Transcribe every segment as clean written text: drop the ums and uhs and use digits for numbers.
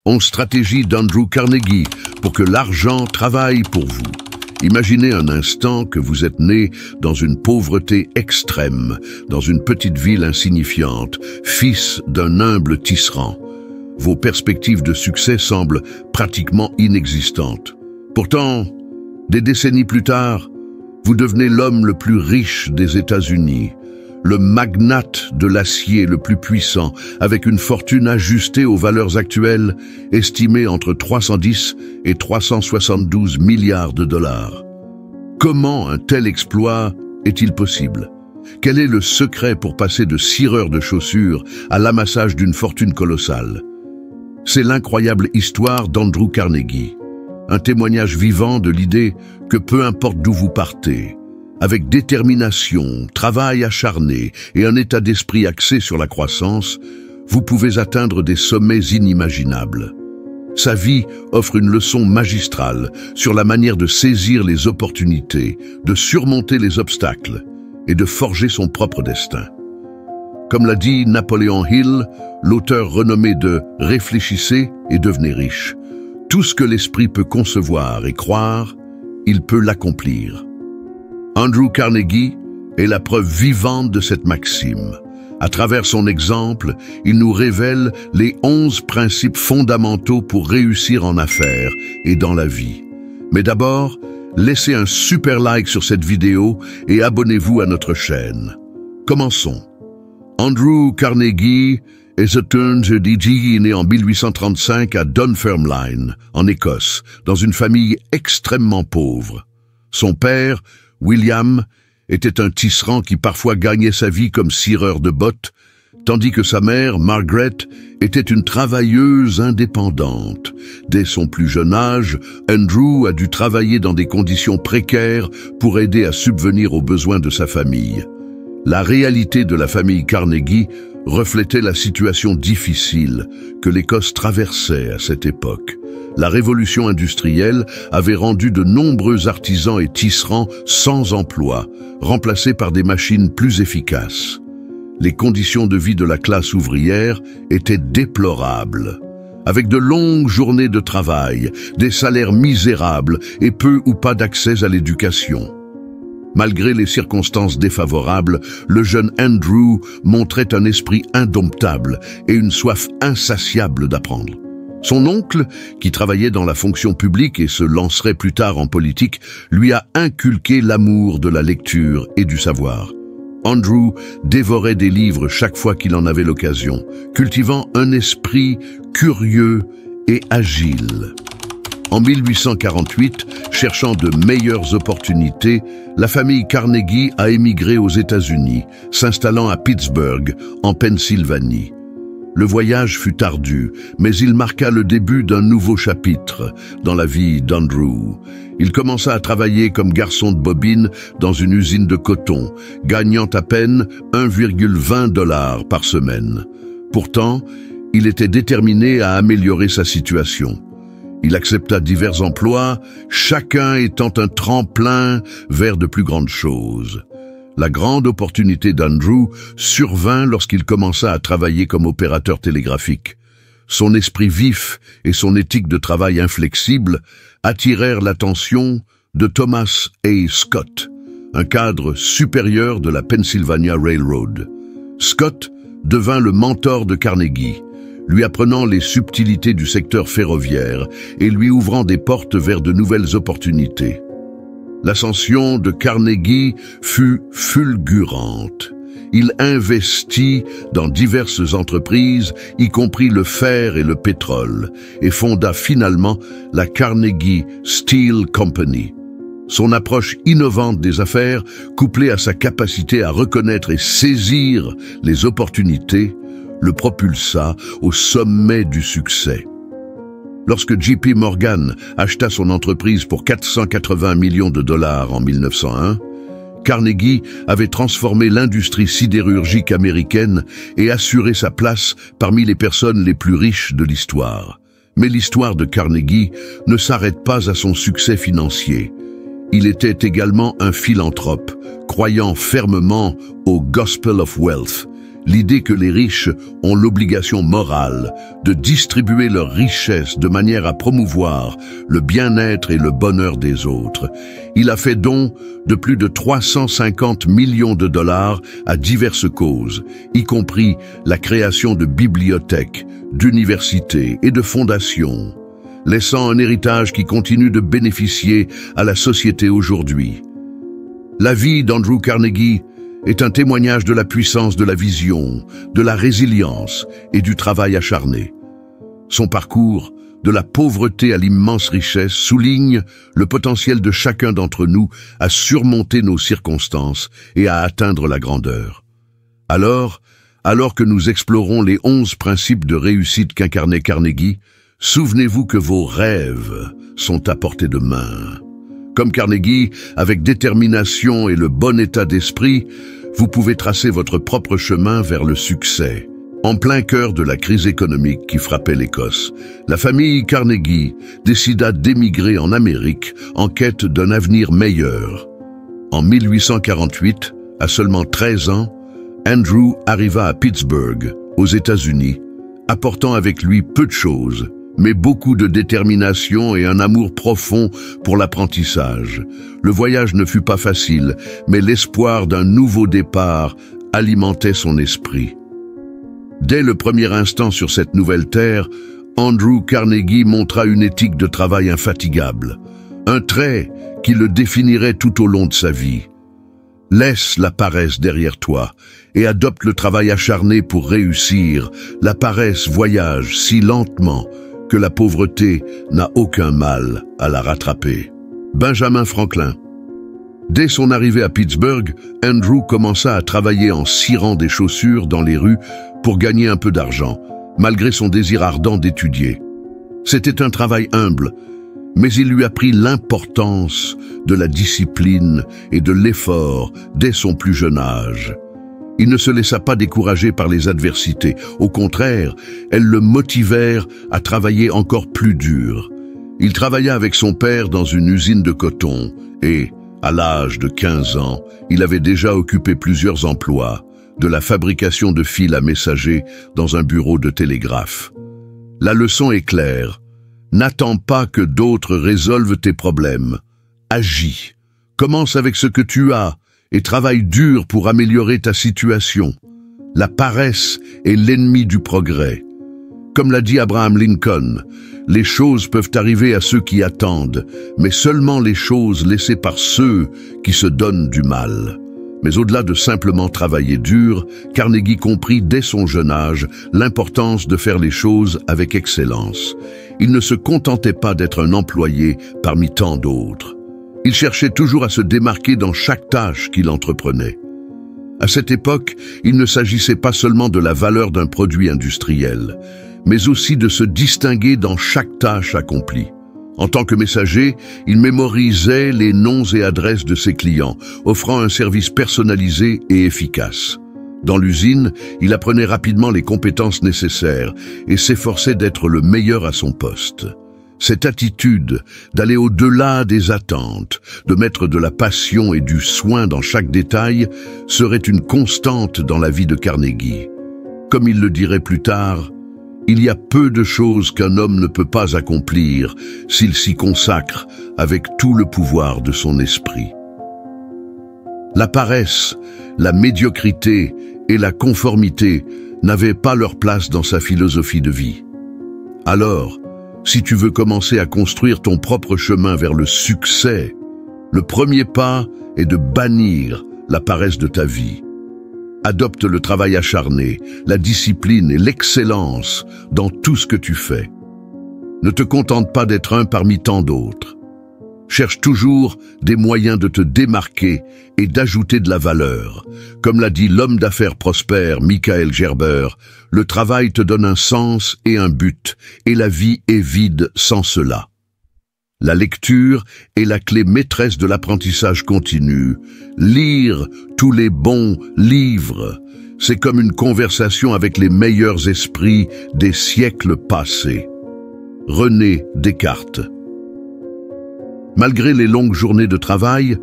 11 stratégies d'Andrew Carnegie pour que l'argent travaille pour vous. Imaginez un instant que vous êtes né dans une pauvreté extrême, dans une petite ville insignifiante, fils d'un humble tisserand. Vos perspectives de succès semblent pratiquement inexistantes. Pourtant, des décennies plus tard, vous devenez l'homme le plus riche des États-Unis, le magnate de l'acier le plus puissant, avec une fortune ajustée aux valeurs actuelles, estimée entre 310 et 372 milliards de dollars. Comment un tel exploit est-il possible? Quel est le secret pour passer de cireur de chaussures à l'amassage d'une fortune colossale? C'est l'incroyable histoire d'Andrew Carnegie, un témoignage vivant de l'idée que peu importe d'où vous partez, avec détermination, travail acharné et un état d'esprit axé sur la croissance, vous pouvez atteindre des sommets inimaginables. Sa vie offre une leçon magistrale sur la manière de saisir les opportunités, de surmonter les obstacles et de forger son propre destin. Comme l'a dit Napoléon Hill, l'auteur renommé de « Réfléchissez et devenez riche ». Tout ce que l'esprit peut concevoir et croire, il peut l'accomplir. Andrew Carnegie est la preuve vivante de cette maxime. À travers son exemple, il nous révèle les 11 principes fondamentaux pour réussir en affaires et dans la vie. Mais d'abord, laissez un super like sur cette vidéo et abonnez-vous à notre chaîne. Commençons. Andrew Carnegie est né en 1835 à Dunfermline, en Écosse, dans une famille extrêmement pauvre. Son père, William, était un tisserand qui parfois gagnait sa vie comme cireur de bottes, tandis que sa mère, Margaret, était une travailleuse indépendante. Dès son plus jeune âge, Andrew a dû travailler dans des conditions précaires pour aider à subvenir aux besoins de sa famille. La réalité de la famille Carnegie reflétait la situation difficile que l'Écosse traversait à cette époque. La révolution industrielle avait rendu de nombreux artisans et tisserands sans emploi, remplacés par des machines plus efficaces. Les conditions de vie de la classe ouvrière étaient déplorables, avec de longues journées de travail, des salaires misérables et peu ou pas d'accès à l'éducation. Malgré les circonstances défavorables, le jeune Andrew montrait un esprit indomptable et une soif insatiable d'apprendre. Son oncle, qui travaillait dans la fonction publique et se lancerait plus tard en politique, lui a inculqué l'amour de la lecture et du savoir. Andrew dévorait des livres chaque fois qu'il en avait l'occasion, cultivant un esprit curieux et agile. En 1848, cherchant de meilleures opportunités, la famille Carnegie a émigré aux États-Unis, s'installant à Pittsburgh, en Pennsylvanie. Le voyage fut ardu, mais il marqua le début d'un nouveau chapitre dans la vie d'Andrew. Il commença à travailler comme garçon de bobine dans une usine de coton, gagnant à peine 1,20 $ par semaine. Pourtant, il était déterminé à améliorer sa situation. Il accepta divers emplois, chacun étant un tremplin vers de plus grandes choses. La grande opportunité d'Andrew survint lorsqu'il commença à travailler comme opérateur télégraphique. Son esprit vif et son éthique de travail inflexible attirèrent l'attention de Thomas A. Scott, un cadre supérieur de la Pennsylvania Railroad. Scott devint le mentor de Carnegie, lui apprenant les subtilités du secteur ferroviaire et lui ouvrant des portes vers de nouvelles opportunités. L'ascension de Carnegie fut fulgurante. Il investit dans diverses entreprises, y compris le fer et le pétrole, et fonda finalement la Carnegie Steel Company. Son approche innovante des affaires, couplée à sa capacité à reconnaître et saisir les opportunités, le propulsa au sommet du succès. Lorsque JP Morgan acheta son entreprise pour 480 millions de dollars en 1901, Carnegie avait transformé l'industrie sidérurgique américaine et assuré sa place parmi les personnes les plus riches de l'histoire. Mais l'histoire de Carnegie ne s'arrête pas à son succès financier. Il était également un philanthrope, croyant fermement au Gospel of Wealth, l'idée que les riches ont l'obligation morale de distribuer leurs richesses de manière à promouvoir le bien-être et le bonheur des autres. Il a fait don de plus de 350 millions de dollars à diverses causes, y compris la création de bibliothèques, d'universités et de fondations, laissant un héritage qui continue de bénéficier à la société aujourd'hui. La vie d'Andrew Carnegie est un témoignage de la puissance de la vision, de la résilience et du travail acharné. Son parcours, de la pauvreté à l'immense richesse, souligne le potentiel de chacun d'entre nous à surmonter nos circonstances et à atteindre la grandeur. Alors que nous explorons les 11 principes de réussite qu'incarnait Carnegie, souvenez-vous que vos rêves sont à portée de main. Comme Carnegie, avec détermination et le bon état d'esprit, vous pouvez tracer votre propre chemin vers le succès. En plein cœur de la crise économique qui frappait l'Écosse, la famille Carnegie décida d'émigrer en Amérique en quête d'un avenir meilleur. En 1848, à seulement 13 ans, Andrew arriva à Pittsburgh, aux États-Unis, apportant avec lui peu de choses, mais beaucoup de détermination et un amour profond pour l'apprentissage. Le voyage ne fut pas facile, mais l'espoir d'un nouveau départ alimentait son esprit. Dès le premier instant sur cette nouvelle terre, Andrew Carnegie montra une éthique de travail infatigable, un trait qui le définirait tout au long de sa vie. Laisse la paresse derrière toi et adopte le travail acharné pour réussir. La paresse voyage si lentement que la pauvreté n'a aucun mal à la rattraper. Benjamin Franklin. Dès son arrivée à Pittsburgh, Andrew commença à travailler en cirant des chaussures dans les rues pour gagner un peu d'argent, malgré son désir ardent d'étudier. C'était un travail humble, mais il lui apprit l'importance de la discipline et de l'effort dès son plus jeune âge. Il ne se laissa pas décourager par les adversités. Au contraire, elles le motivèrent à travailler encore plus dur. Il travailla avec son père dans une usine de coton et, à l'âge de 15 ans, il avait déjà occupé plusieurs emplois, de la fabrication de fils à messager dans un bureau de télégraphe. La leçon est claire. N'attends pas que d'autres résolvent tes problèmes. Agis. Commence avec ce que tu as et travaille dur pour améliorer ta situation. La paresse est l'ennemi du progrès. Comme l'a dit Abraham Lincoln, les choses peuvent arriver à ceux qui attendent, mais seulement les choses laissées par ceux qui se donnent du mal. Mais au-delà de simplement travailler dur, Carnegie comprit dès son jeune âge l'importance de faire les choses avec excellence. Il ne se contentait pas d'être un employé parmi tant d'autres. Il cherchait toujours à se démarquer dans chaque tâche qu'il entreprenait. À cette époque, il ne s'agissait pas seulement de la valeur d'un produit industriel, mais aussi de se distinguer dans chaque tâche accomplie. En tant que messager, il mémorisait les noms et adresses de ses clients, offrant un service personnalisé et efficace. Dans l'usine, il apprenait rapidement les compétences nécessaires et s'efforçait d'être le meilleur à son poste. Cette attitude d'aller au-delà des attentes, de mettre de la passion et du soin dans chaque détail, serait une constante dans la vie de Carnegie. Comme il le dirait plus tard, il y a peu de choses qu'un homme ne peut pas accomplir s'il s'y consacre avec tout le pouvoir de son esprit. La paresse, la médiocrité et la conformité n'avaient pas leur place dans sa philosophie de vie. Alors, si tu veux commencer à construire ton propre chemin vers le succès, le premier pas est de bannir la paresse de ta vie. Adopte le travail acharné, la discipline et l'excellence dans tout ce que tu fais. Ne te contente pas d'être un parmi tant d'autres. Cherche toujours des moyens de te démarquer et d'ajouter de la valeur. Comme l'a dit l'homme d'affaires prospère Michael Gerber, le travail te donne un sens et un but, et la vie est vide sans cela. La lecture est la clé maîtresse de l'apprentissage continu. Lire tous les bons livres, c'est comme une conversation avec les meilleurs esprits des siècles passés. René Descartes. Malgré les longues journées de travail,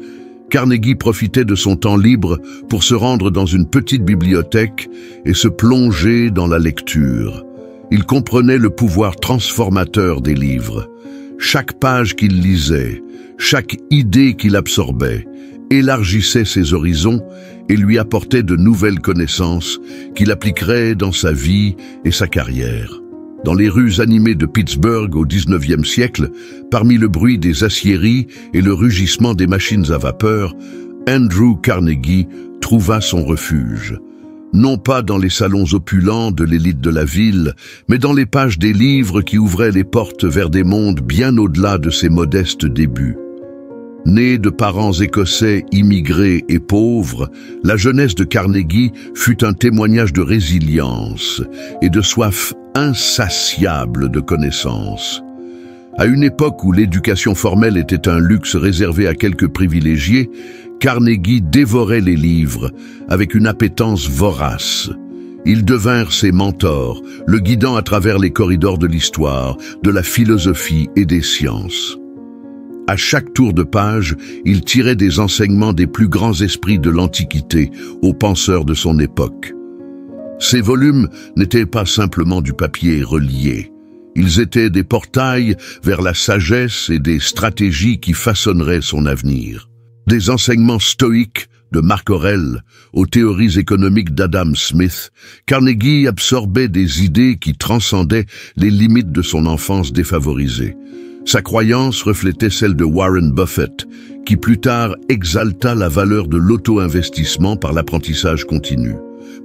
Carnegie profitait de son temps libre pour se rendre dans une petite bibliothèque et se plonger dans la lecture. Il comprenait le pouvoir transformateur des livres. Chaque page qu'il lisait, chaque idée qu'il absorbait, élargissait ses horizons et lui apportait de nouvelles connaissances qu'il appliquerait dans sa vie et sa carrière. Dans les rues animées de Pittsburgh au XIXe siècle, parmi le bruit des aciéries et le rugissement des machines à vapeur, Andrew Carnegie trouva son refuge. Non pas dans les salons opulents de l'élite de la ville, mais dans les pages des livres qui ouvraient les portes vers des mondes bien au-delà de ses modestes débuts. Né de parents écossais immigrés et pauvres, la jeunesse de Carnegie fut un témoignage de résilience et de soif insatiable de connaissances. À une époque où l'éducation formelle était un luxe réservé à quelques privilégiés, Carnegie dévorait les livres avec une appétence vorace. Ils devinrent ses mentors, le guidant à travers les corridors de l'histoire, de la philosophie et des sciences. À chaque tour de page, il tirait des enseignements des plus grands esprits de l'Antiquité aux penseurs de son époque. Ces volumes n'étaient pas simplement du papier relié. Ils étaient des portails vers la sagesse et des stratégies qui façonneraient son avenir. Des enseignements stoïques de Marc Aurèle aux théories économiques d'Adam Smith, Carnegie absorbait des idées qui transcendaient les limites de son enfance défavorisée. Sa croyance reflétait celle de Warren Buffett, qui plus tard exalta la valeur de l'auto-investissement par l'apprentissage continu.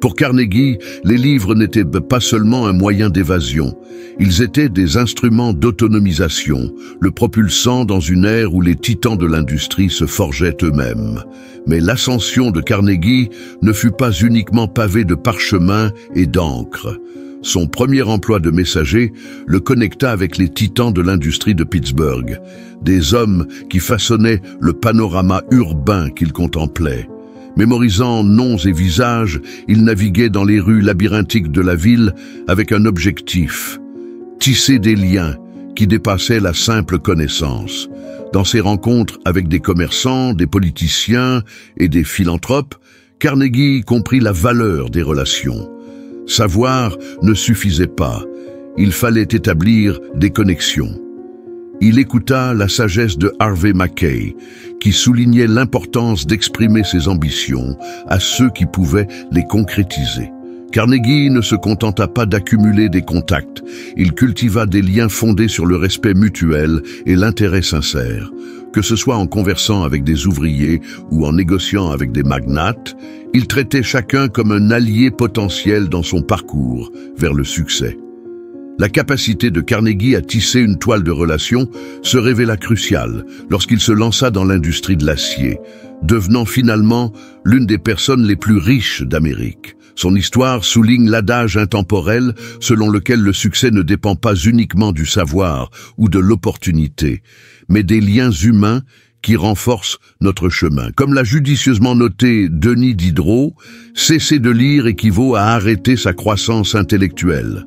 Pour Carnegie, les livres n'étaient pas seulement un moyen d'évasion, ils étaient des instruments d'autonomisation, le propulsant dans une ère où les titans de l'industrie se forgeaient eux-mêmes. Mais l'ascension de Carnegie ne fut pas uniquement pavée de parchemin et d'encre. Son premier emploi de messager le connecta avec les titans de l'industrie de Pittsburgh, des hommes qui façonnaient le panorama urbain qu'il contemplait. Mémorisant noms et visages, il naviguait dans les rues labyrinthiques de la ville avec un objectif: tisser des liens qui dépassaient la simple connaissance. Dans ses rencontres avec des commerçants, des politiciens et des philanthropes, Carnegie comprit la valeur des relations. Savoir ne suffisait pas, il fallait établir des connexions. Il écouta la sagesse de Harvey Mackay, qui soulignait l'importance d'exprimer ses ambitions à ceux qui pouvaient les concrétiser. Carnegie ne se contenta pas d'accumuler des contacts, il cultiva des liens fondés sur le respect mutuel et l'intérêt sincère. Que ce soit en conversant avec des ouvriers ou en négociant avec des magnates, il traitait chacun comme un allié potentiel dans son parcours vers le succès. La capacité de Carnegie à tisser une toile de relations se révéla cruciale lorsqu'il se lança dans l'industrie de l'acier, devenant finalement l'une des personnes les plus riches d'Amérique. Son histoire souligne l'adage intemporel selon lequel le succès ne dépend pas uniquement du savoir ou de l'opportunité, mais des liens humains qui renforcent notre chemin. Comme l'a judicieusement noté Denis Diderot, cesser de lire équivaut à arrêter sa croissance intellectuelle.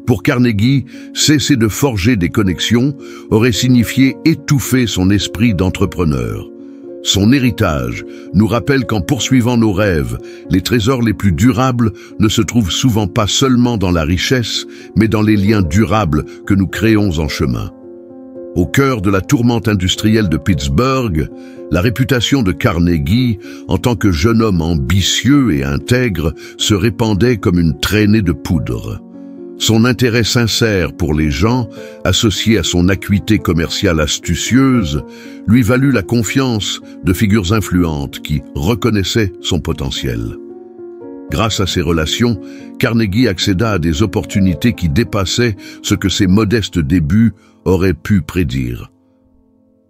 Pour Carnegie, cesser de forger des connexions aurait signifié étouffer son esprit d'entrepreneur. Son héritage nous rappelle qu'en poursuivant nos rêves, les trésors les plus durables ne se trouvent souvent pas seulement dans la richesse, mais dans les liens durables que nous créons en chemin. Au cœur de la tourmente industrielle de Pittsburgh, la réputation de Carnegie, en tant que jeune homme ambitieux et intègre, se répandait comme une traînée de poudre. Son intérêt sincère pour les gens, associé à son acuité commerciale astucieuse, lui valut la confiance de figures influentes qui reconnaissaient son potentiel. Grâce à ses relations, Carnegie accéda à des opportunités qui dépassaient ce que ses modestes débuts auraient pu prédire.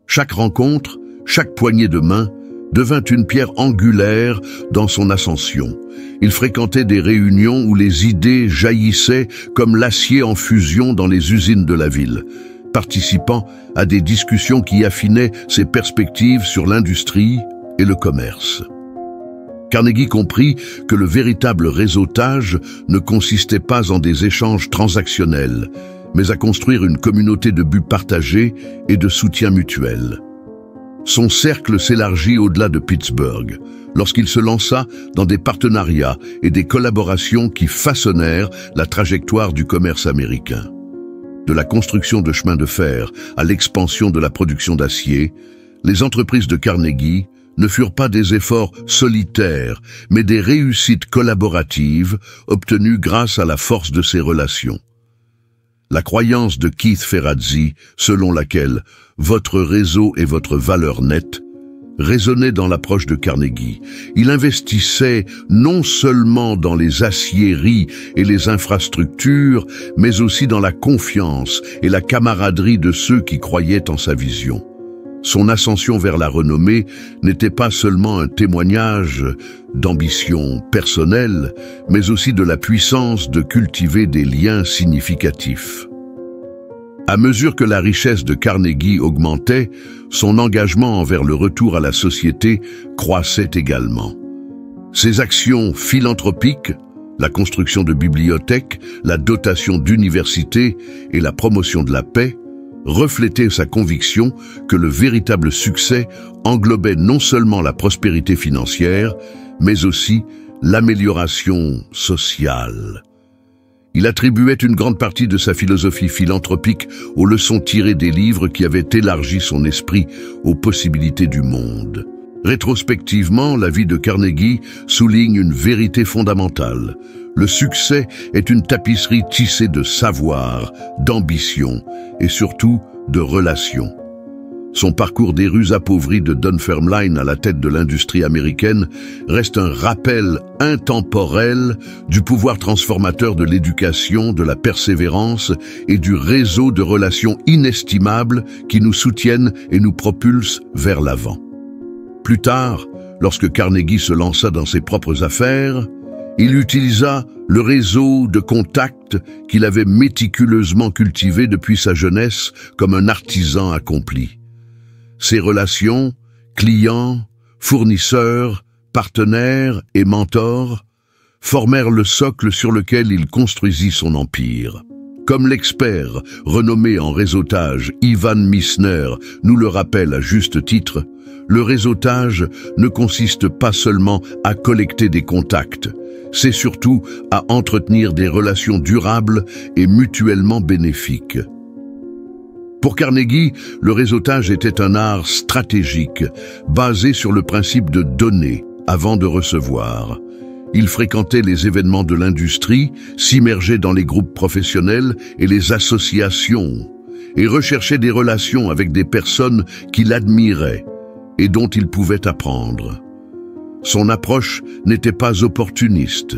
Chaque rencontre, chaque poignée de main, devint une pierre angulaire dans son ascension. Il fréquentait des réunions où les idées jaillissaient comme l'acier en fusion dans les usines de la ville, participant à des discussions qui affinaient ses perspectives sur l'industrie et le commerce. Carnegie comprit que le véritable réseautage ne consistait pas en des échanges transactionnels, mais à construire une communauté de buts partagés et de soutien mutuel. son cercle s'élargit au-delà de Pittsburgh, lorsqu'il se lança dans des partenariats et des collaborations qui façonnèrent la trajectoire du commerce américain. De la construction de chemins de fer à l'expansion de la production d'acier, les entreprises de Carnegie ne furent pas des efforts solitaires, mais des réussites collaboratives obtenues grâce à la force de ses relations. La croyance de Keith Ferrazzi, selon laquelle « votre réseau est votre valeur nette », résonnait dans l'approche de Carnegie. Il investissait non seulement dans les aciéries et les infrastructures, mais aussi dans la confiance et la camaraderie de ceux qui croyaient en sa vision. Son ascension vers la renommée n'était pas seulement un témoignage d'ambition personnelle, mais aussi de la puissance de cultiver des liens significatifs. À mesure que la richesse de Carnegie augmentait, son engagement envers le retour à la société croissait également. Ses actions philanthropiques, la construction de bibliothèques, la dotation d'universités et la promotion de la paix, reflétaient sa conviction que le véritable succès englobait non seulement la prospérité financière, mais aussi l'amélioration sociale. Il attribuait une grande partie de sa philosophie philanthropique aux leçons tirées des livres qui avaient élargi son esprit aux possibilités du monde. Rétrospectivement, la vie de Carnegie souligne une vérité fondamentale. Le succès est une tapisserie tissée de savoir, d'ambition et surtout de relations. Son parcours des rues appauvries de Dunfermline à la tête de l'industrie américaine reste un rappel intemporel du pouvoir transformateur de l'éducation, de la persévérance et du réseau de relations inestimables qui nous soutiennent et nous propulsent vers l'avant. Plus tard, lorsque Carnegie se lança dans ses propres affaires, il utilisa le réseau de contacts qu'il avait méticuleusement cultivé depuis sa jeunesse comme un artisan accompli. Ses relations, clients, fournisseurs, partenaires et mentors formèrent le socle sur lequel il construisit son empire. Comme l'expert renommé en réseautage Ivan Misner nous le rappelle à juste titre, le réseautage ne consiste pas seulement à collecter des contacts, c'est surtout à entretenir des relations durables et mutuellement bénéfiques. Pour Carnegie, le réseautage était un art stratégique, basé sur le principe de donner avant de recevoir. Il fréquentait les événements de l'industrie, s'immergeait dans les groupes professionnels et les associations, et recherchait des relations avec des personnes qu'il admirait et dont il pouvait apprendre. Son approche n'était pas opportuniste,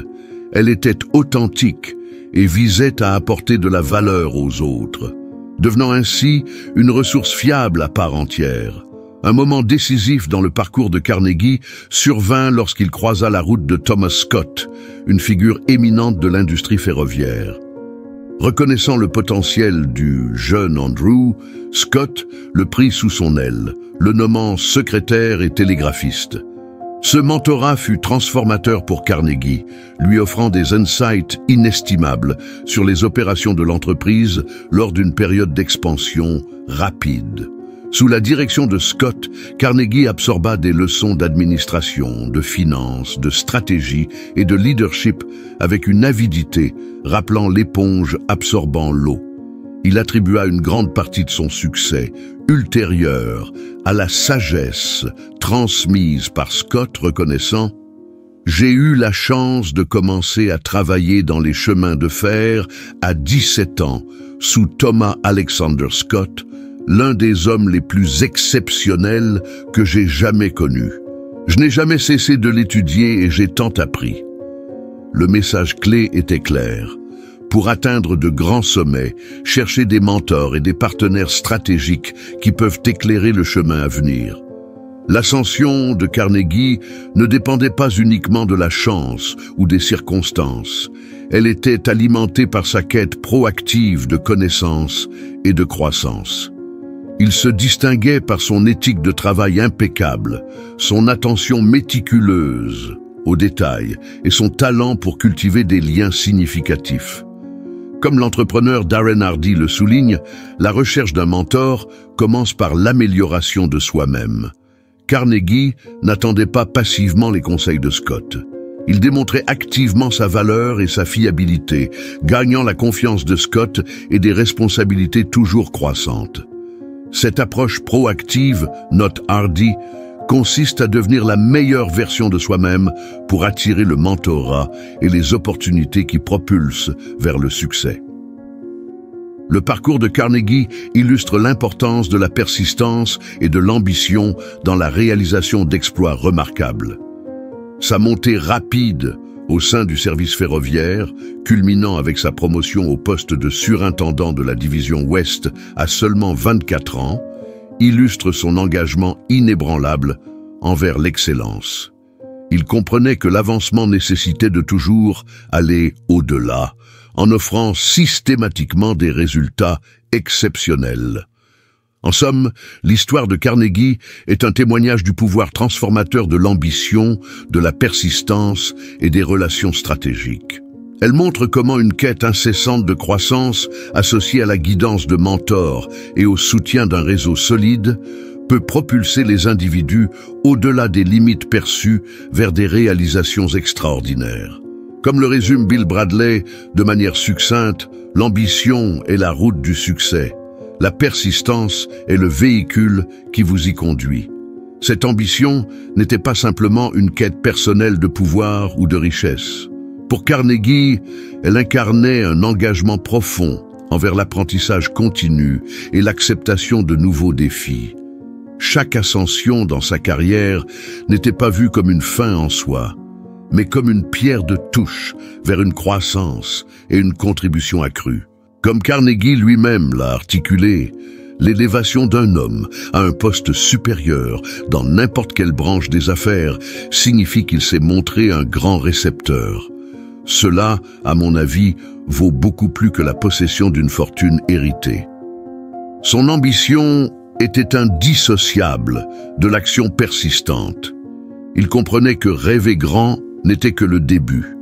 elle était authentique et visait à apporter de la valeur aux autres, devenant ainsi une ressource fiable à part entière. Un moment décisif dans le parcours de Carnegie survint lorsqu'il croisa la route de Thomas Scott, une figure éminente de l'industrie ferroviaire. Reconnaissant le potentiel du jeune Andrew, Scott le prit sous son aile, le nommant secrétaire et télégraphiste. Ce mentorat fut transformateur pour Carnegie, lui offrant des insights inestimables sur les opérations de l'entreprise lors d'une période d'expansion rapide. Sous la direction de Scott, Carnegie absorba des leçons d'administration, de finance, de stratégie et de leadership avec une avidité rappelant l'éponge absorbant l'eau. Il attribua une grande partie de son succès ultérieur à la sagesse transmise par Scott, reconnaissant « J'ai eu la chance de commencer à travailler dans les chemins de fer à 17 ans sous Thomas Alexander Scott, l'un des hommes les plus exceptionnels que j'ai jamais connus. Je n'ai jamais cessé de l'étudier et j'ai tant appris. » Le message clé était clair. Pour atteindre de grands sommets, cherchez des mentors et des partenaires stratégiques qui peuvent éclairer le chemin à venir. L'ascension de Carnegie ne dépendait pas uniquement de la chance ou des circonstances. Elle était alimentée par sa quête proactive de connaissances et de croissance. Il se distinguait par son éthique de travail impeccable, son attention méticuleuse aux détails et son talent pour cultiver des liens significatifs. Comme l'entrepreneur Darren Hardy le souligne, la recherche d'un mentor commence par l'amélioration de soi-même. Carnegie n'attendait pas passivement les conseils de Scott. Il démontrait activement sa valeur et sa fiabilité, gagnant la confiance de Scott et des responsabilités toujours croissantes. Cette approche proactive, note Hardy, consiste à devenir la meilleure version de soi-même pour attirer le mentorat et les opportunités qui propulsent vers le succès. Le parcours de Carnegie illustre l'importance de la persistance et de l'ambition dans la réalisation d'exploits remarquables. Sa montée rapide au sein du service ferroviaire, culminant avec sa promotion au poste de surintendant de la division Ouest à seulement 24 ans, illustre son engagement inébranlable envers l'excellence. Il comprenait que l'avancement nécessitait de toujours aller au-delà, en offrant systématiquement des résultats exceptionnels. En somme, l'histoire de Carnegie est un témoignage du pouvoir transformateur de l'ambition, de la persistance et des relations stratégiques. Elle montre comment une quête incessante de croissance, associée à la guidance de mentors et au soutien d'un réseau solide, peut propulser les individus au-delà des limites perçues vers des réalisations extraordinaires. Comme le résume Bill Bradley de manière succincte, l'ambition est la route du succès. La persistance est le véhicule qui vous y conduit. Cette ambition n'était pas simplement une quête personnelle de pouvoir ou de richesse. Pour Carnegie, elle incarnait un engagement profond envers l'apprentissage continu et l'acceptation de nouveaux défis. Chaque ascension dans sa carrière n'était pas vue comme une fin en soi, mais comme une pierre de touche vers une croissance et une contribution accrue. Comme Carnegie lui-même l'a articulé, l'élévation d'un homme à un poste supérieur dans n'importe quelle branche des affaires signifie qu'il s'est montré un grand récepteur. Cela, à mon avis, vaut beaucoup plus que la possession d'une fortune héritée. Son ambition était indissociable de l'action persistante. Il comprenait que rêver grand n'était que le début.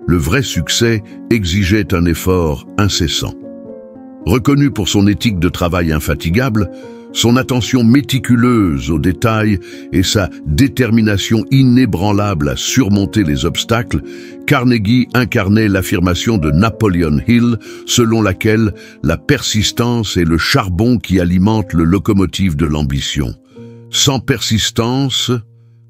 Le vrai succès exigeait un effort incessant. Reconnu pour son éthique de travail infatigable, son attention méticuleuse aux détails et sa détermination inébranlable à surmonter les obstacles, Carnegie incarnait l'affirmation de Napoleon Hill selon laquelle la persistance est le charbon qui alimente le locomotive de l'ambition. Sans persistance,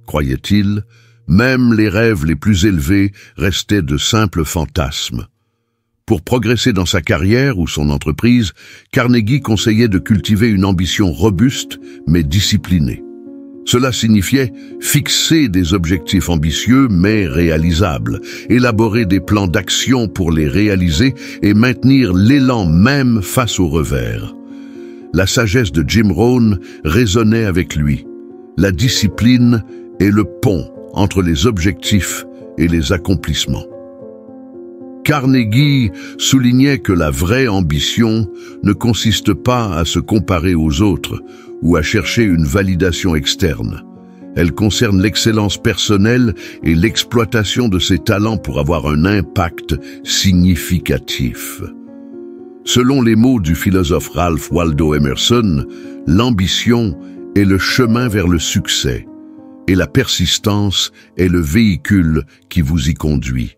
croyait-il, même les rêves les plus élevés restaient de simples fantasmes. Pour progresser dans sa carrière ou son entreprise, Carnegie conseillait de cultiver une ambition robuste mais disciplinée. Cela signifiait fixer des objectifs ambitieux mais réalisables, élaborer des plans d'action pour les réaliser et maintenir l'élan même face aux revers. La sagesse de Jim Rohn résonnait avec lui. La discipline est le pont entre les objectifs et les accomplissements. Carnegie soulignait que la vraie ambition ne consiste pas à se comparer aux autres ou à chercher une validation externe. Elle concerne l'excellence personnelle et l'exploitation de ses talents pour avoir un impact significatif. Selon les mots du philosophe Ralph Waldo Emerson, l'ambition est le chemin vers le succès et la persistance est le véhicule qui vous y conduit.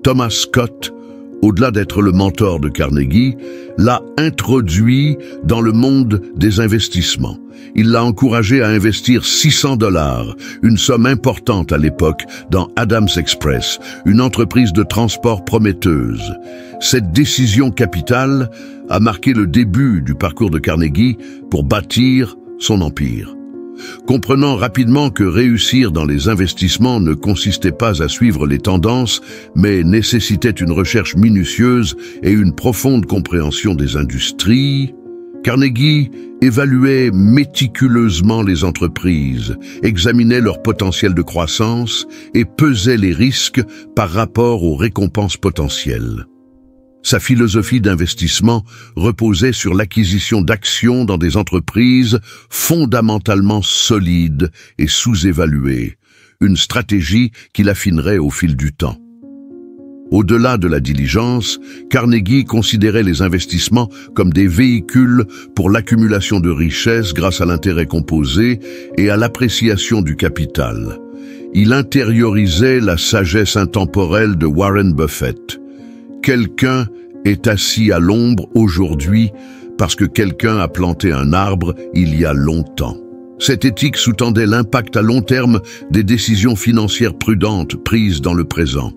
Thomas Scott, au-delà d'être le mentor de Carnegie, l'a introduit dans le monde des investissements. Il l'a encouragé à investir $600, une somme importante à l'époque, dans Adams Express, une entreprise de transport prometteuse. Cette décision capitale a marqué le début du parcours de Carnegie pour bâtir son empire. Comprenant rapidement que réussir dans les investissements ne consistait pas à suivre les tendances, mais nécessitait une recherche minutieuse et une profonde compréhension des industries, Carnegie évaluait méticuleusement les entreprises, examinait leur potentiel de croissance et pesait les risques par rapport aux récompenses potentielles. Sa philosophie d'investissement reposait sur l'acquisition d'actions dans des entreprises fondamentalement solides et sous-évaluées, une stratégie qu'il affinerait au fil du temps. Au-delà de la diligence, Carnegie considérait les investissements comme des véhicules pour l'accumulation de richesses grâce à l'intérêt composé et à l'appréciation du capital. Il intériorisait la sagesse intemporelle de Warren Buffett. Quelqu'un est assis à l'ombre aujourd'hui parce que quelqu'un a planté un arbre il y a longtemps. Cette éthique sous-tendait l'impact à long terme des décisions financières prudentes prises dans le présent.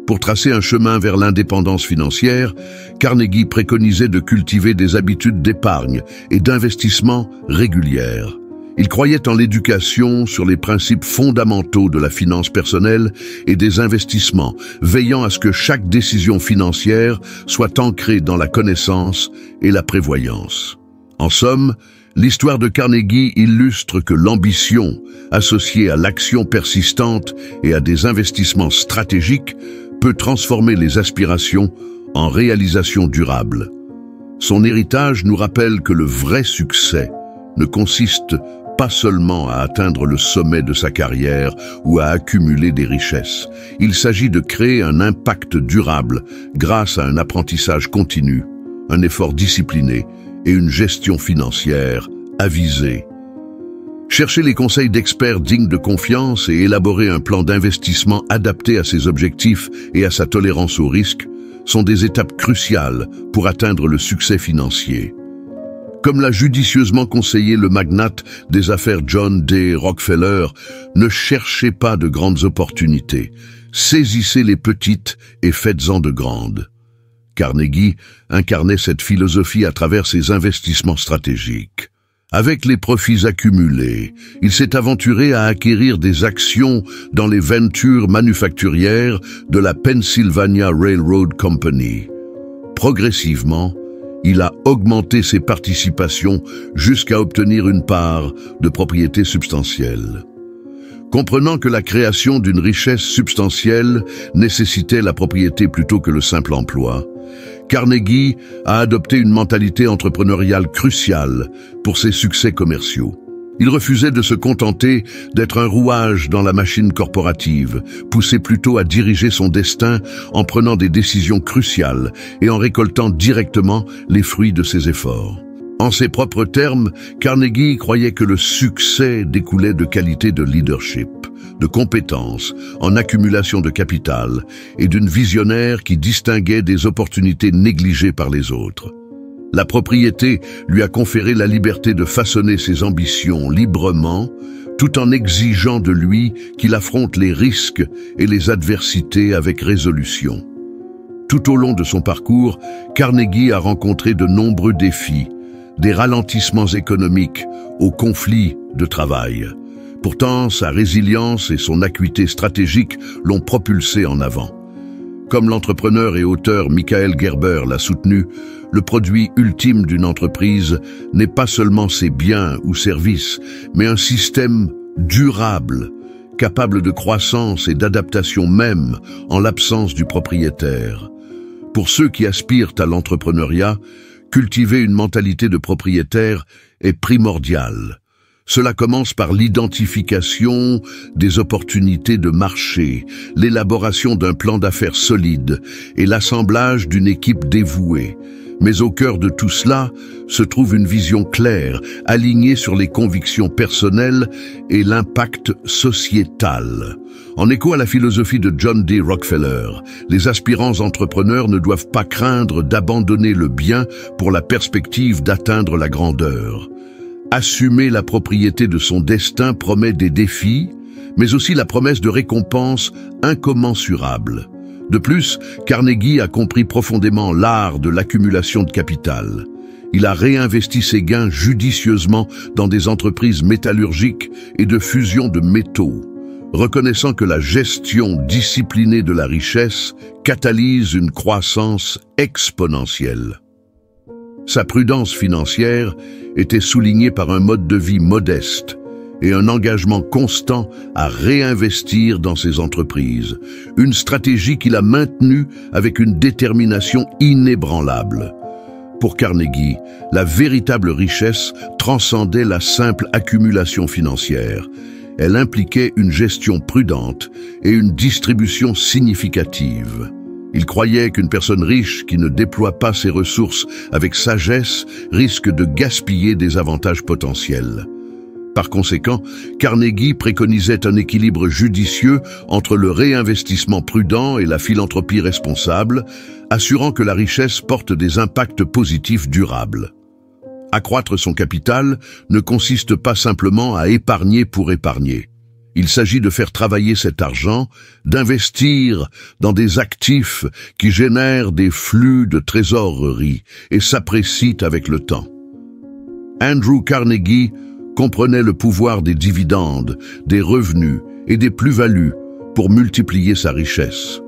Pour tracer un chemin vers l'indépendance financière, Carnegie préconisait de cultiver des habitudes d'épargne et d'investissement régulières. Il croyait en l'éducation sur les principes fondamentaux de la finance personnelle et des investissements, veillant à ce que chaque décision financière soit ancrée dans la connaissance et la prévoyance. En somme, l'histoire de Carnegie illustre que l'ambition, associée à l'action persistante et à des investissements stratégiques, peut transformer les aspirations en réalisations durables. Son héritage nous rappelle que le vrai succès ne consiste pas seulement à atteindre le sommet de sa carrière ou à accumuler des richesses. Il s'agit de créer un impact durable grâce à un apprentissage continu, un effort discipliné et une gestion financière avisée. Chercher les conseils d'experts dignes de confiance et élaborer un plan d'investissement adapté à ses objectifs et à sa tolérance au risque sont des étapes cruciales pour atteindre le succès financier. Comme l'a judicieusement conseillé le magnate des affaires John D. Rockefeller, ne cherchez pas de grandes opportunités, saisissez les petites et faites-en de grandes. Carnegie incarnait cette philosophie à travers ses investissements stratégiques. Avec les profits accumulés, il s'est aventuré à acquérir des actions dans les ventures manufacturières de la Pennsylvania Railroad Company. Progressivement, il a augmenté ses participations jusqu'à obtenir une part de propriété substantielle. Comprenant que la création d'une richesse substantielle nécessitait la propriété plutôt que le simple emploi, Carnegie a adopté une mentalité entrepreneuriale cruciale pour ses succès commerciaux. Il refusait de se contenter d'être un rouage dans la machine corporative, poussé plutôt à diriger son destin en prenant des décisions cruciales et en récoltant directement les fruits de ses efforts. En ses propres termes, Carnegie croyait que le succès découlait de qualités de leadership, de compétences, en accumulation de capital et d'une visionnaire qui distinguait des opportunités négligées par les autres. La propriété lui a conféré la liberté de façonner ses ambitions librement, tout en exigeant de lui qu'il affronte les risques et les adversités avec résolution. Tout au long de son parcours, Carnegie a rencontré de nombreux défis, des ralentissements économiques aux conflits de travail. Pourtant, sa résilience et son acuité stratégique l'ont propulsé en avant. Comme l'entrepreneur et auteur Michael Gerber l'a soutenu, le produit ultime d'une entreprise n'est pas seulement ses biens ou services, mais un système durable, capable de croissance et d'adaptation même en l'absence du propriétaire. Pour ceux qui aspirent à l'entrepreneuriat, cultiver une mentalité de propriétaire est primordial. Cela commence par l'identification des opportunités de marché, l'élaboration d'un plan d'affaires solide et l'assemblage d'une équipe dévouée. Mais au cœur de tout cela se trouve une vision claire, alignée sur les convictions personnelles et l'impact sociétal. En écho à la philosophie de John D. Rockefeller, les aspirants entrepreneurs ne doivent pas craindre d'abandonner le bien pour la perspective d'atteindre la grandeur. Assumer la propriété de son destin promet des défis, mais aussi la promesse de récompenses incommensurables. De plus, Carnegie a compris profondément l'art de l'accumulation de capital. Il a réinvesti ses gains judicieusement dans des entreprises métallurgiques et de fusion de métaux, reconnaissant que la gestion disciplinée de la richesse catalyse une croissance exponentielle. Sa prudence financière était soulignée par un mode de vie modeste et un engagement constant à réinvestir dans ses entreprises, une stratégie qu'il a maintenue avec une détermination inébranlable. Pour Carnegie, la véritable richesse transcendait la simple accumulation financière. Elle impliquait une gestion prudente et une distribution significative. Il croyait qu'une personne riche qui ne déploie pas ses ressources avec sagesse risque de gaspiller des avantages potentiels. Par conséquent, Carnegie préconisait un équilibre judicieux entre le réinvestissement prudent et la philanthropie responsable, assurant que la richesse porte des impacts positifs durables. Accroître son capital ne consiste pas simplement à épargner pour épargner. Il s'agit de faire travailler cet argent, d'investir dans des actifs qui génèrent des flux de trésorerie et s'apprécient avec le temps. Andrew Carnegie comprenait le pouvoir des dividendes, des revenus et des plus-values pour multiplier sa richesse.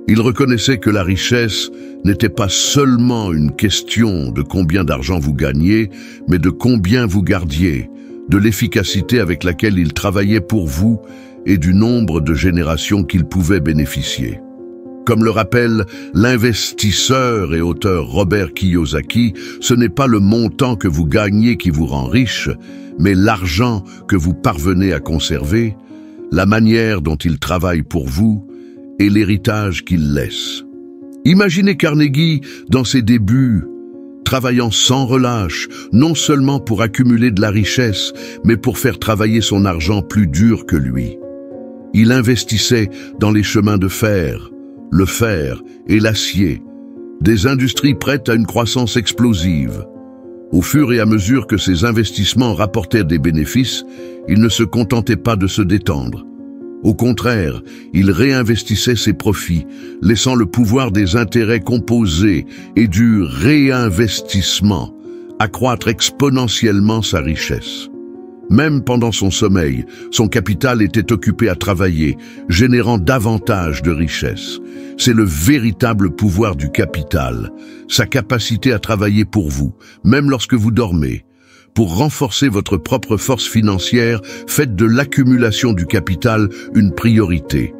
Il reconnaissait que la richesse n'était pas seulement une question de combien d'argent vous gagnez, mais de combien vous gardiez, de l'efficacité avec laquelle il travaillait pour vous et du nombre de générations qu'il pouvait bénéficier. Comme le rappelle l'investisseur et auteur Robert Kiyosaki, ce n'est pas le montant que vous gagnez qui vous rend riche, mais l'argent que vous parvenez à conserver, la manière dont il travaille pour vous et l'héritage qu'il laisse. Imaginez Carnegie dans ses débuts, travaillant sans relâche, non seulement pour accumuler de la richesse, mais pour faire travailler son argent plus dur que lui. Il investissait dans les chemins de fer, le fer et l'acier, des industries prêtes à une croissance explosive. Au fur et à mesure que ces investissements rapportaient des bénéfices, il ne se contentait pas de se détendre. Au contraire, il réinvestissait ses profits, laissant le pouvoir des intérêts composés et du réinvestissement accroître exponentiellement sa richesse. Même pendant son sommeil, son capital était occupé à travailler, générant davantage de richesse. C'est le véritable pouvoir du capital, sa capacité à travailler pour vous, même lorsque vous dormez. Pour renforcer votre propre force financière, faites de l'accumulation du capital une priorité.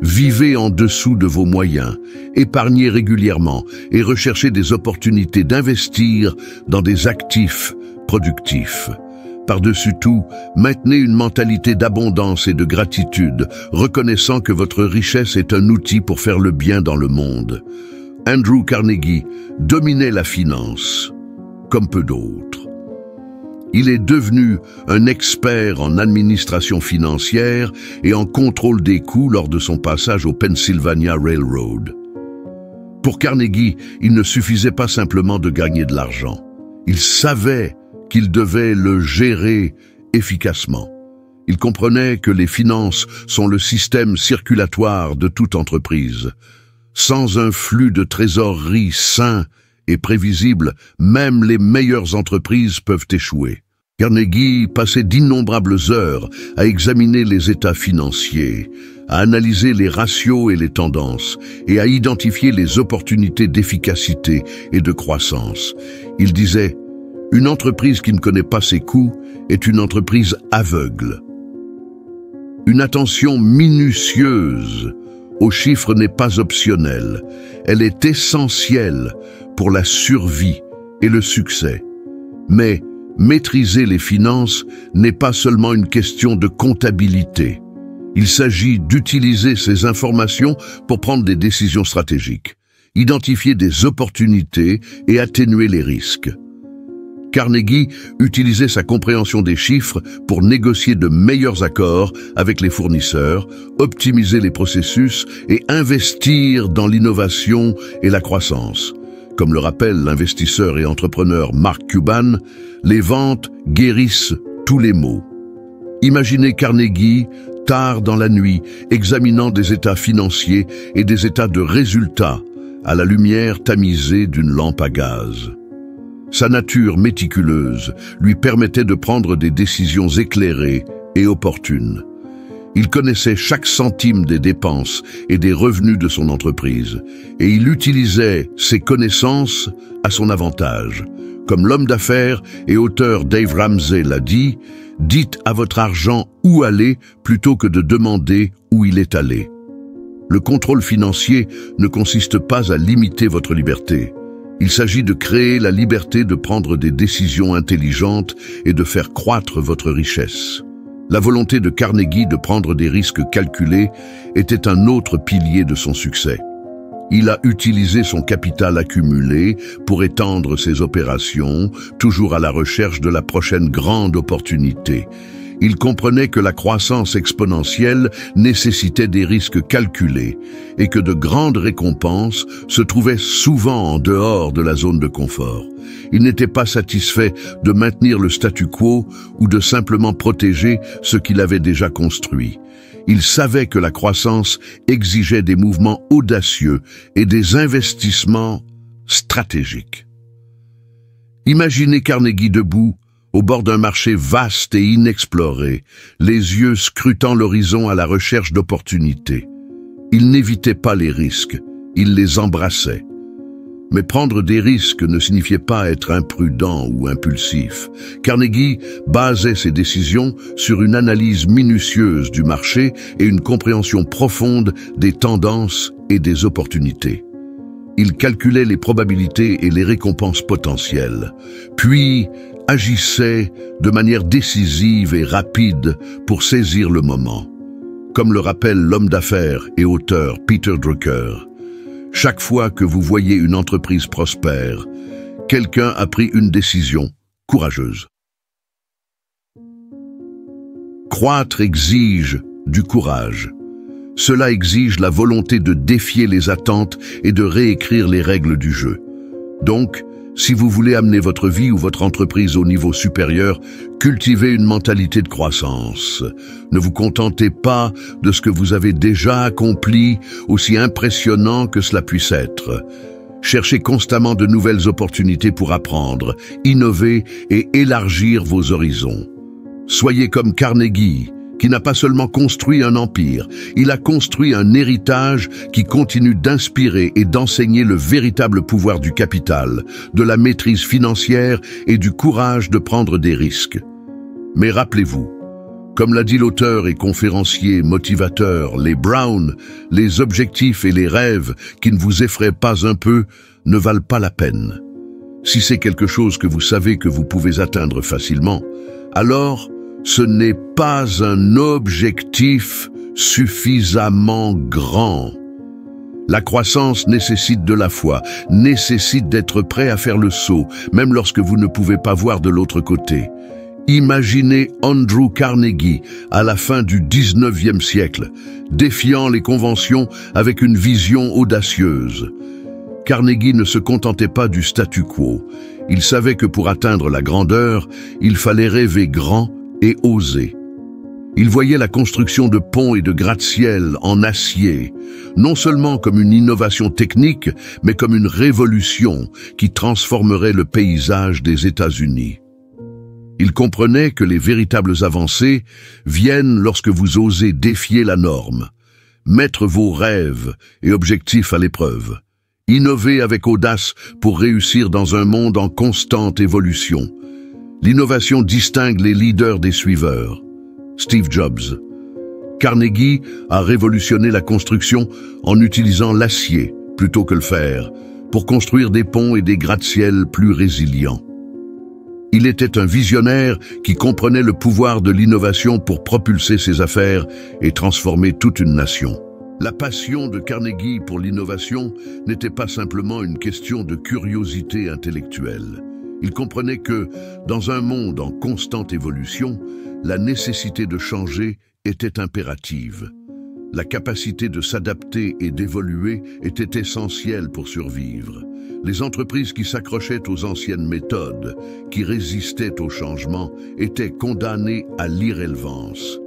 Vivez en dessous de vos moyens, épargnez régulièrement et recherchez des opportunités d'investir dans des actifs productifs. Par-dessus tout, maintenez une mentalité d'abondance et de gratitude, reconnaissant que votre richesse est un outil pour faire le bien dans le monde. Andrew Carnegie dominait la finance, comme peu d'autres. Il est devenu un expert en administration financière et en contrôle des coûts lors de son passage au Pennsylvania Railroad. Pour Carnegie, il ne suffisait pas simplement de gagner de l'argent. Il savait qu'il devait le gérer efficacement. Il comprenait que les finances sont le système circulatoire de toute entreprise. Sans un flux de trésorerie sain et prévisible, même les meilleures entreprises peuvent échouer. Carnegie passait d'innombrables heures à examiner les états financiers, à analyser les ratios et les tendances, et à identifier les opportunités d'efficacité et de croissance. Il disait « Une entreprise qui ne connaît pas ses coûts est une entreprise aveugle. Une attention minutieuse aux chiffres n'est pas optionnelle, elle est essentielle pour la survie et le succès. Mais maîtriser les finances n'est pas seulement une question de comptabilité. Il s'agit d'utiliser ces informations pour prendre des décisions stratégiques, identifier des opportunités et atténuer les risques. Carnegie utilisait sa compréhension des chiffres pour négocier de meilleurs accords avec les fournisseurs, optimiser les processus et investir dans l'innovation et la croissance. Comme le rappelle l'investisseur et entrepreneur Mark Cuban, les ventes guérissent tous les maux. Imaginez Carnegie, tard dans la nuit, examinant des états financiers et des états de résultats à la lumière tamisée d'une lampe à gaz. Sa nature méticuleuse lui permettait de prendre des décisions éclairées et opportunes. Il connaissait chaque centime des dépenses et des revenus de son entreprise, et il utilisait ses connaissances à son avantage. Comme l'homme d'affaires et auteur Dave Ramsey l'a dit, « Dites à votre argent où aller plutôt que de demander où il est allé. » Le contrôle financier ne consiste pas à limiter votre liberté. Il s'agit de créer la liberté de prendre des décisions intelligentes et de faire croître votre richesse. La volonté de Carnegie de prendre des risques calculés était un autre pilier de son succès. Il a utilisé son capital accumulé pour étendre ses opérations, toujours à la recherche de la prochaine grande opportunité. Il comprenait que la croissance exponentielle nécessitait des risques calculés et que de grandes récompenses se trouvaient souvent en dehors de la zone de confort. Il n'était pas satisfait de maintenir le statu quo ou de simplement protéger ce qu'il avait déjà construit. Il savait que la croissance exigeait des mouvements audacieux et des investissements stratégiques. Imaginez Carnegie debout, au bord d'un marché vaste et inexploré, les yeux scrutant l'horizon à la recherche d'opportunités. Il n'évitait pas les risques, il les embrassait. Mais prendre des risques ne signifiait pas être imprudent ou impulsif. Carnegie basait ses décisions sur une analyse minutieuse du marché et une compréhension profonde des tendances et des opportunités. Il calculait les probabilités et les récompenses potentielles, puis agissait de manière décisive et rapide pour saisir le moment. Comme le rappelle l'homme d'affaires et auteur Peter Drucker, chaque fois que vous voyez une entreprise prospère, quelqu'un a pris une décision courageuse. Croître exige du courage. Cela exige la volonté de défier les attentes et de réécrire les règles du jeu. Donc, si vous voulez amener votre vie ou votre entreprise au niveau supérieur, cultivez une mentalité de croissance. Ne vous contentez pas de ce que vous avez déjà accompli, aussi impressionnant que cela puisse être. Cherchez constamment de nouvelles opportunités pour apprendre, innover et élargir vos horizons. Soyez comme Carnegie, qui n'a pas seulement construit un empire, il a construit un héritage qui continue d'inspirer et d'enseigner le véritable pouvoir du capital, de la maîtrise financière et du courage de prendre des risques. Mais rappelez-vous, comme l'a dit l'auteur et conférencier motivateur Les Brown, les objectifs et les rêves qui ne vous effraient pas un peu ne valent pas la peine. Si c'est quelque chose que vous savez que vous pouvez atteindre facilement, alors ce n'est pas un objectif suffisamment grand. La croissance nécessite de la foi, nécessite d'être prêt à faire le saut, même lorsque vous ne pouvez pas voir de l'autre côté. Imaginez Andrew Carnegie à la fin du 19e siècle, défiant les conventions avec une vision audacieuse. Carnegie ne se contentait pas du statu quo. Il savait que pour atteindre la grandeur, il fallait rêver grand et oser. Il voyait la construction de ponts et de gratte-ciel en acier, non seulement comme une innovation technique, mais comme une révolution qui transformerait le paysage des États-Unis. Il comprenait que les véritables avancées viennent lorsque vous osez défier la norme, mettre vos rêves et objectifs à l'épreuve, innover avec audace pour réussir dans un monde en constante évolution. L'innovation distingue les leaders des suiveurs. Steve Jobs. Carnegie a révolutionné la construction en utilisant l'acier plutôt que le fer pour construire des ponts et des gratte-ciel plus résilients. Il était un visionnaire qui comprenait le pouvoir de l'innovation pour propulser ses affaires et transformer toute une nation. La passion de Carnegie pour l'innovation n'était pas simplement une question de curiosité intellectuelle. Il comprenait que, dans un monde en constante évolution, la nécessité de changer était impérative. La capacité de s'adapter et d'évoluer était essentielle pour survivre. Les entreprises qui s'accrochaient aux anciennes méthodes, qui résistaient au changement, étaient condamnées à l'irrélevance.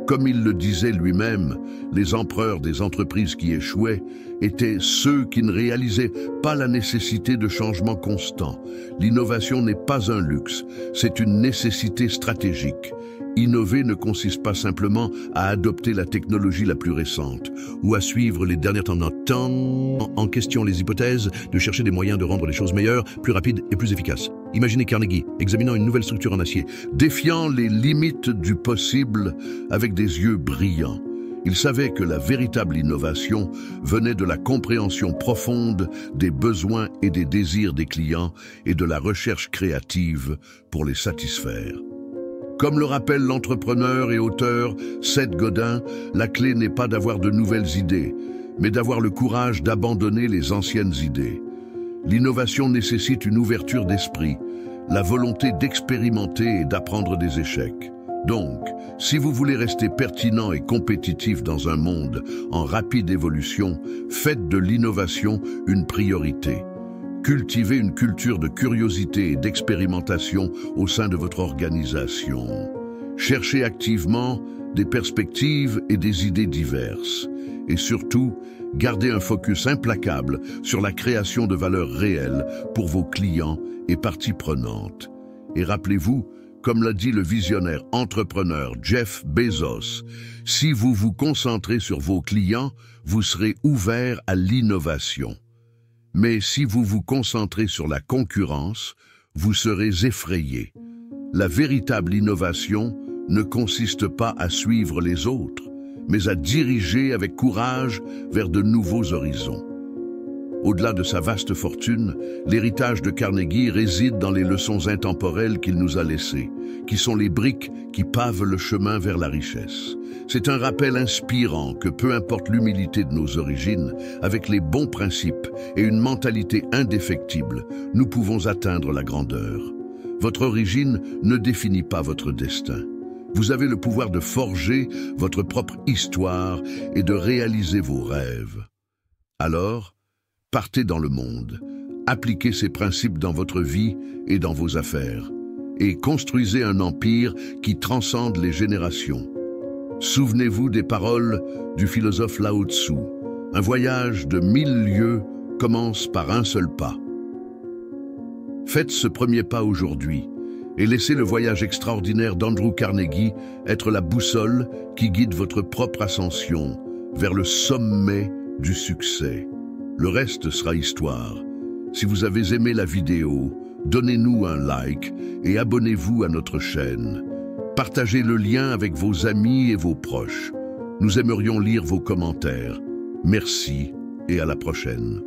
Comme il le disait lui-même, les empereurs des entreprises qui échouaient étaient ceux qui ne réalisaient pas la nécessité de changements constants. L'innovation n'est pas un luxe, c'est une nécessité stratégique. Innover ne consiste pas simplement à adopter la technologie la plus récente ou à suivre les dernières tendances. En question les hypothèses de chercher des moyens de rendre les choses meilleures, plus rapides et plus efficaces. Imaginez Carnegie examinant une nouvelle structure en acier, défiant les limites du possible avec des yeux brillants. Il savait que la véritable innovation venait de la compréhension profonde des besoins et des désirs des clients et de la recherche créative pour les satisfaire. Comme le rappelle l'entrepreneur et auteur Seth Godin, la clé n'est pas d'avoir de nouvelles idées, mais d'avoir le courage d'abandonner les anciennes idées. L'innovation nécessite une ouverture d'esprit, la volonté d'expérimenter et d'apprendre des échecs. Donc, si vous voulez rester pertinent et compétitif dans un monde en rapide évolution, faites de l'innovation une priorité. Cultivez une culture de curiosité et d'expérimentation au sein de votre organisation. Cherchez activement des perspectives et des idées diverses. Et surtout, gardez un focus implacable sur la création de valeur réelle pour vos clients et parties prenantes. Et rappelez-vous, comme l'a dit le visionnaire entrepreneur Jeff Bezos, si vous vous concentrez sur vos clients, vous serez ouvert à l'innovation. Mais si vous vous concentrez sur la concurrence, vous serez effrayé. La véritable innovation ne consiste pas à suivre les autres, mais à diriger avec courage vers de nouveaux horizons. Au-delà de sa vaste fortune, l'héritage de Carnegie réside dans les leçons intemporelles qu'il nous a laissées, qui sont les briques qui pavent le chemin vers la richesse. C'est un rappel inspirant que peu importe l'humilité de nos origines, avec les bons principes et une mentalité indéfectible, nous pouvons atteindre la grandeur. Votre origine ne définit pas votre destin. Vous avez le pouvoir de forger votre propre histoire et de réaliser vos rêves. Alors, partez dans le monde, appliquez ces principes dans votre vie et dans vos affaires, et construisez un empire qui transcende les générations. Souvenez-vous des paroles du philosophe Lao Tzu. Un voyage de 1000 lieues commence par un seul pas. Faites ce premier pas aujourd'hui et laissez le voyage extraordinaire d'Andrew Carnegie être la boussole qui guide votre propre ascension vers le sommet du succès. Le reste sera histoire. Si vous avez aimé la vidéo, donnez-nous un like et abonnez-vous à notre chaîne. Partagez le lien avec vos amis et vos proches. Nous aimerions lire vos commentaires. Merci et à la prochaine.